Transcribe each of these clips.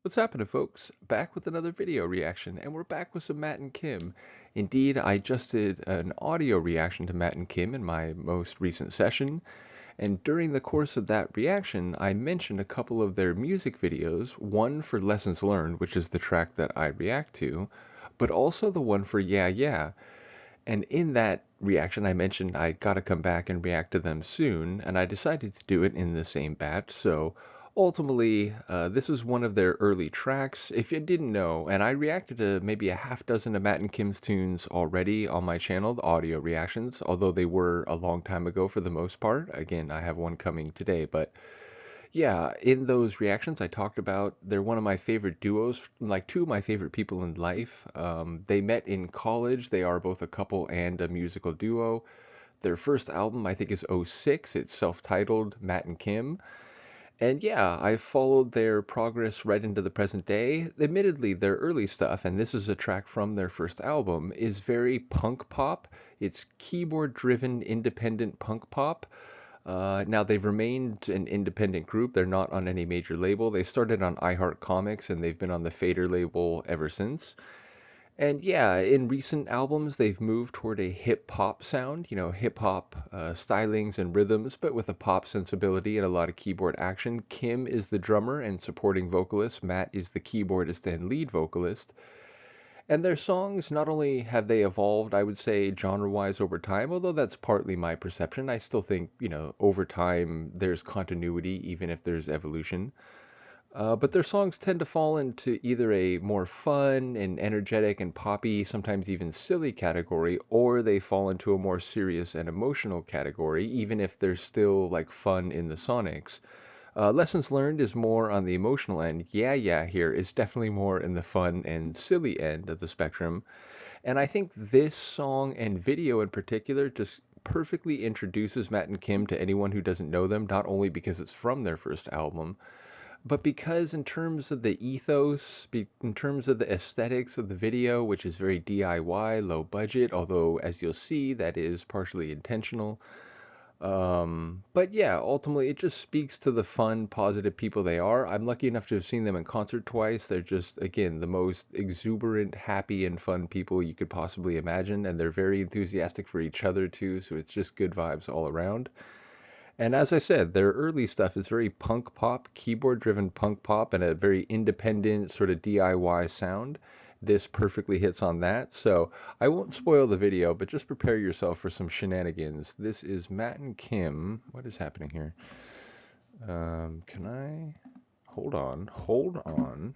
What's happening, folks? Back with another video reaction, and we're back with some Matt and Kim. Indeed, I just did an audio reaction to Matt and Kim in my most recent session, and during the course of that reaction, I mentioned a couple of their music videos, one for Lessons Learned, which is the track that I react to, but also the one for Yeah Yeah. And in that reaction, I mentioned I gotta come back and react to them soon, and I decided to do it in the same batch. So ultimately, this is one of their early tracks. If you didn't know, and I reacted to maybe a half dozen of Matt and Kim's tunes already on my channel, the audio reactions, although they were a long time ago for the most part. Again, I have one coming today, but yeah, in those reactions, I talked about they're one of my favorite duos, like two of my favorite people in life. They met in college. They are both a couple and a musical duo. Their first album, I think, is '06. It's self-titled, Matt and Kim. And yeah, I followed their progress right into the present day. Admittedly, their early stuff, and this is a track from their first album, is very punk pop. It's keyboard-driven independent punk pop. Now they've remained an independent group. They're not on any major label. They started on iHeart Comics and they've been on the Fader label ever since. And yeah, in recent albums, they've moved toward a hip hop sound, hip hop stylings and rhythms, but with a pop sensibility and a lot of keyboard action. Kim is the drummer and supporting vocalist. Matt is the keyboardist and lead vocalist. And their songs, not only have they evolved, I would say, genre-wise over time, although that's partly my perception, I still think, over time there's continuity, even if there's evolution. But their songs tend to fall into either a more fun and energetic and poppy, sometimes even silly category, or they fall into a more serious and emotional category, even if there's still like fun in the sonics. Lessons Learned is more on the emotional end. Yeah Yeah here is definitely more in the fun and silly end of the spectrum. And I think this song and video in particular just perfectly introduces Matt and Kim to anyone who doesn't know them, not only because it's from their first album, but because in terms of the ethos, in terms of the aesthetics of the video, which is very DIY, low budget, although as you'll see, that is partially intentional. But yeah, ultimately it just speaks to the fun, positive people they are. I'm lucky enough to have seen them in concert twice. They're just, again, the most exuberant, happy, and fun people you could possibly imagine, and they're very enthusiastic for each other too, so it's just good vibes all around. And as I said, their early stuff is very punk pop, keyboard-driven punk pop, and a very independent sort of DIY sound. This perfectly hits on that. So I won't spoil the video, but just prepare yourself for some shenanigans. This is Matt and Kim. What is happening here? Can I? Hold on. Hold on.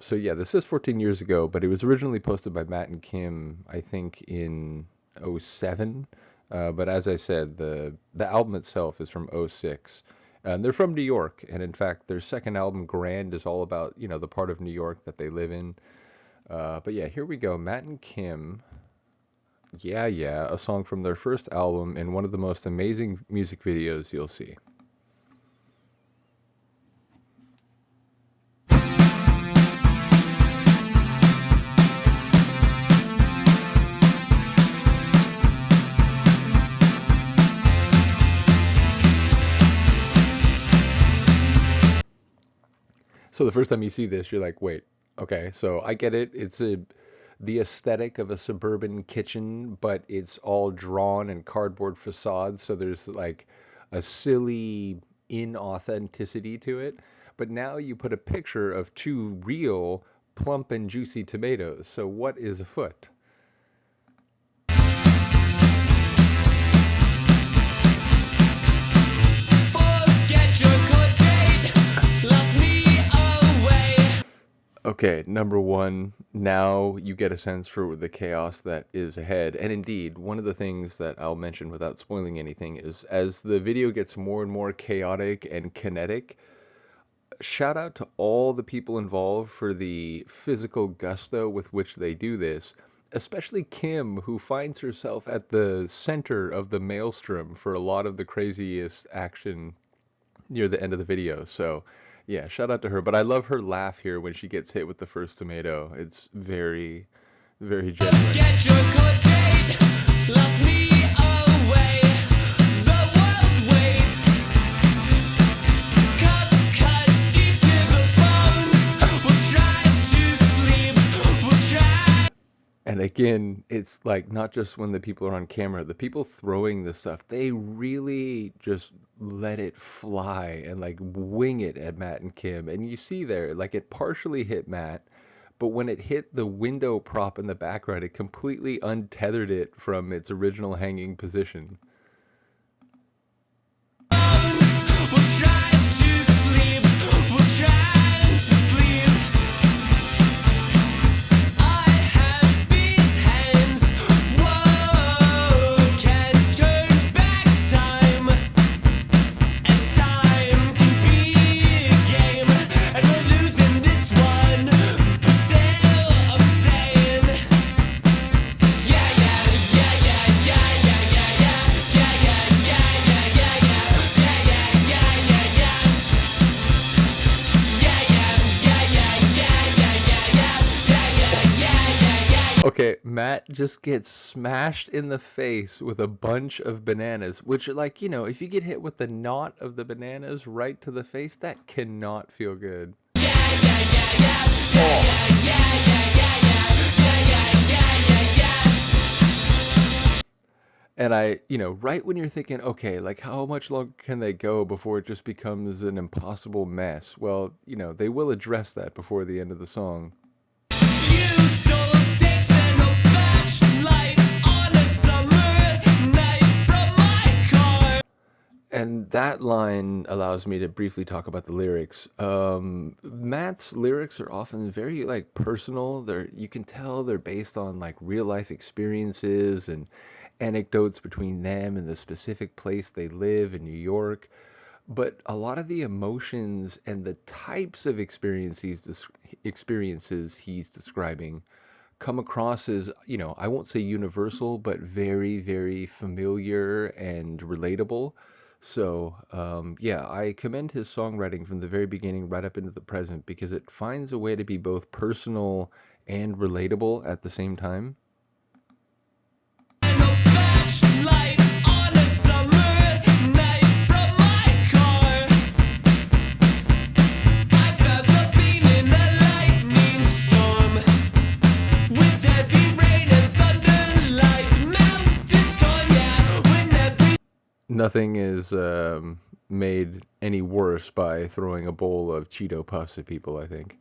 So yeah, this is 14 years ago, but it was originally posted by Matt and Kim, I think in '07. But as I said, the album itself is from '06. And they're from New York, and in fact, their second album, Grand, is all about, the part of New York that they live in. But yeah, here we go. Matt and Kim, Yeah Yeah, a song from their first album and one of the most amazing music videos you'll see. So the first time you see this, you're like, wait, okay, so I get it. It's the aesthetic of a suburban kitchen, but it's all drawn and cardboard facades, so there's like a silly inauthenticity to it. But now you put a picture of two real plump and juicy tomatoes. So what is afoot? Okay, number one, now you get a sense for the chaos that is ahead. And indeed, one of the things that I'll mention without spoiling anything is as the video gets more and more chaotic and kinetic, shout out to all the people involved for the physical gusto with which they do this, especially Kim, who finds herself at the center of the maelstrom for a lot of the craziest action near the end of the video. So yeah, shout out to her. But I love her laugh here when she gets hit with the first tomato. It's very, very genuine. Get your cocaine, lock me away. The world waits. Cuffs cut again, it's like not just when the people are on camera, the people throwing the stuff, they really just let it fly and like wing it at Matt and Kim. And you see there, like it partially hit Matt, but when it hit the window prop in the background, it completely untethered it from its original hanging position. Okay, Matt just gets smashed in the face with a bunch of bananas, which, like, if you get hit with the knot of the bananas right to the face, that cannot feel good. And right when you're thinking, okay, like, how much longer can they go before it just becomes an impossible mess? Well, they will address that before the end of the song. And that line allows me to briefly talk about the lyrics. Matt's lyrics are often very like personal. You can tell they're based on like real life experiences and anecdotes between them and the specific place they live in New York. But a lot of the emotions and the types of experiences he's describing come across as, I won't say universal, but very, very familiar and relatable. So, yeah, I commend his songwriting from the very beginning right up into the present because it finds a way to be both personal and relatable at the same time. Nothing is made any worse by throwing a bowl of Cheeto Puffs at people, I think.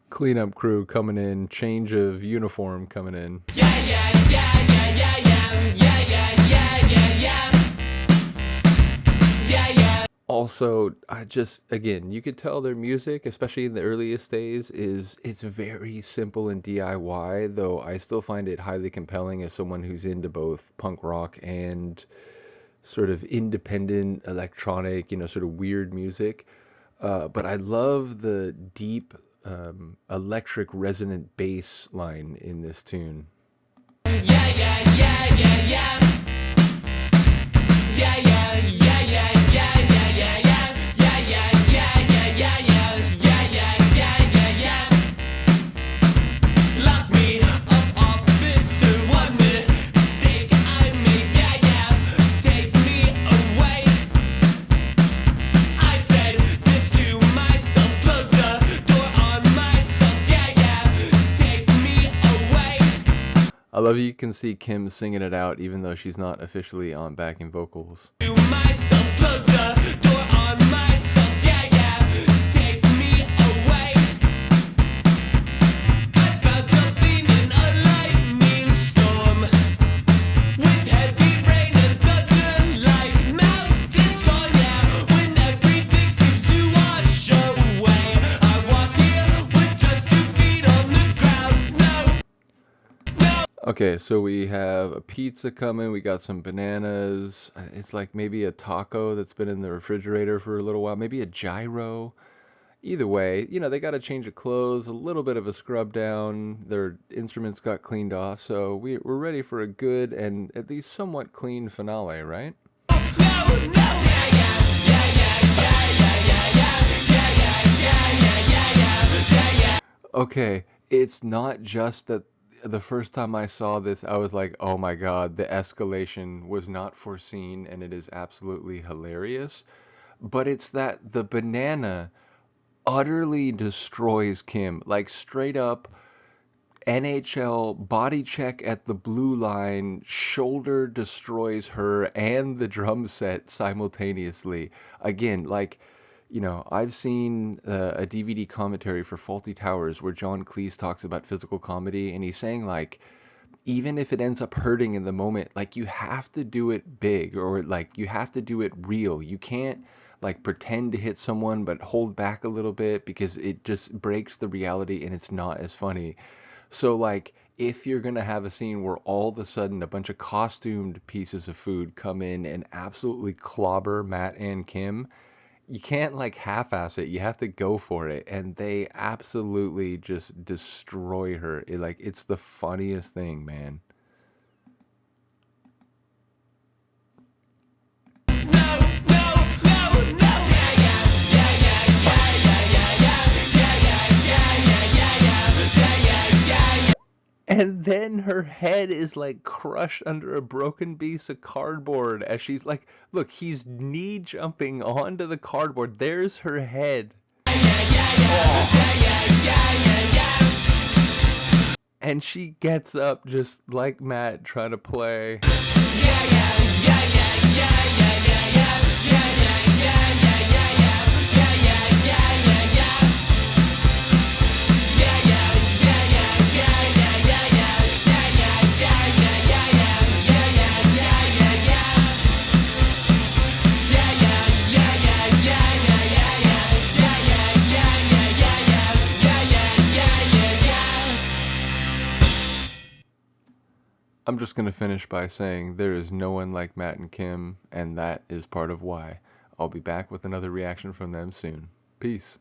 Cleanup crew coming in, change of uniform coming in. Yeah, yeah, yeah, yeah, yeah, yeah, yeah, yeah, yeah, yeah, yeah, yeah. Also, again, you could tell their music, especially in the earliest days, it's very simple and DIY, though I still find it highly compelling as someone who's into both punk rock and sort of independent electronic, sort of weird music. But I love the deep electric resonant bass line in this tune. Yeah, yeah, yeah, yeah, yeah. Yeah, yeah, yeah, yeah, yeah, yeah, yeah, yeah. Yeah, yeah, yeah, yeah, yeah, yeah. Yeah, yeah, yeah, yeah, yeah. Lock me up off this one mistake I made. Yeah, yeah. Take me away. I said this to myself. Close the door on myself. Yeah, yeah. Take me away. I love you can see Kim singing it out even though she's not officially on backing vocals. To myself, close the door on myself. Yeah, yeah. Take me away. I found something in a lightning storm with heavy rain and thunder like mountains on. Yeah, when everything seems to wash away, I walk here with just 2 feet on the ground. No, no. Okay, so we have a pizza coming, we got some bananas. It's like maybe a taco that's been in the refrigerator for a little while, maybe a gyro. Either way, they got a change of clothes, a little bit of a scrub down, their instruments got cleaned off, so we're ready for a good and at least somewhat clean finale, right? Okay, it's not just that the first time I saw this, I was like, oh my God, the escalation was not foreseen and it is absolutely hilarious. But it's that the banana utterly destroys Kim, like straight up NHL body check at the blue line, shoulder destroys her and the drum set simultaneously. Again, like, I've seen a DVD commentary for Faulty Towers where John Cleese talks about physical comedy, and he's saying, like, even if it ends up hurting in the moment, like, you have to do it big, or like, you have to do it real. You can't, like, pretend to hit someone but hold back a little bit because it just breaks the reality and it's not as funny. So, like, if you're gonna have a scene where all of a sudden a bunch of costumed pieces of food come in and absolutely clobber Matt and Kim, you can't like half-ass it. You have to go for it, and they absolutely just destroy her. It's the funniest thing, man. And then her head is like crushed under a broken piece of cardboard as she's like, look, he's knee jumping onto the cardboard. There's her head. And she gets up just like Matt trying to play. I'm just going to finish by saying there is no one like Matt and Kim, and that is part of why. I'll be back with another reaction from them soon. Peace.